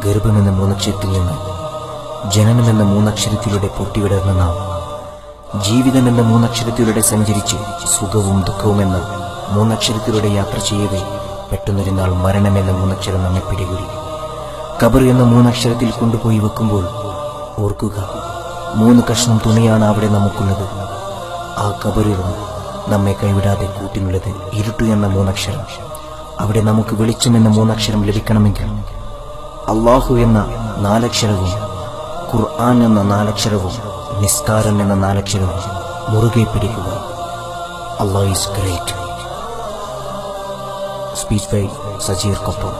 ഗർഭമെന്ന മൂന്നക്ഷരത്തിൽ നിന്ന് ജനനമെന്ന മൂന്നക്ഷരത്തിലൂടെ പൊട്ടിവിടർന്ന നാം ജീവിതമെന്ന മൂന്നക്ഷരത്തിലൂടെ സഞ്ചരിച്ച് സുഖവും ദുഃഖവുമെന്ന മൂന്നക്ഷരത്തിലൂടെ യാത്ര ചെയ്യവേ പെട്ടെന്നൊരു നാൾ മരണമെന്ന മൂന്നക്ഷരം നമ്മെ പിടികൂടി. ഖബർ എന്ന മൂന്നക്ഷരത്തിൽ കൊണ്ടുപോയി വെക്കുമ്പോൾ ഓർക്കുക, 3 കഷ്ണം തുണിയാണ് അവിടെ നമുക്കുള്ളത്. ആ ഖബറിൽ നമ്മെ കൈവിടാതെ കൂട്ടിനുള്ളത് ഇരുട്ടു എന്ന മൂന്നക്ഷരം. അവിടെ നമുക്ക് വെളിച്ചമെന്ന മൂന്നക്ഷരം ലഭിക്കണമെങ്കിൽ അല്ലാഹു എന്ന 4 അക്ഷരവും ഖുർആൻ എന്ന 4 അക്ഷരവും നിസ്കാരം എന്ന 4 അക്ഷരവും മുറുകെ പിടിക്കുക. അല്ലാഹു is great. Speech by Sajeer Koppam.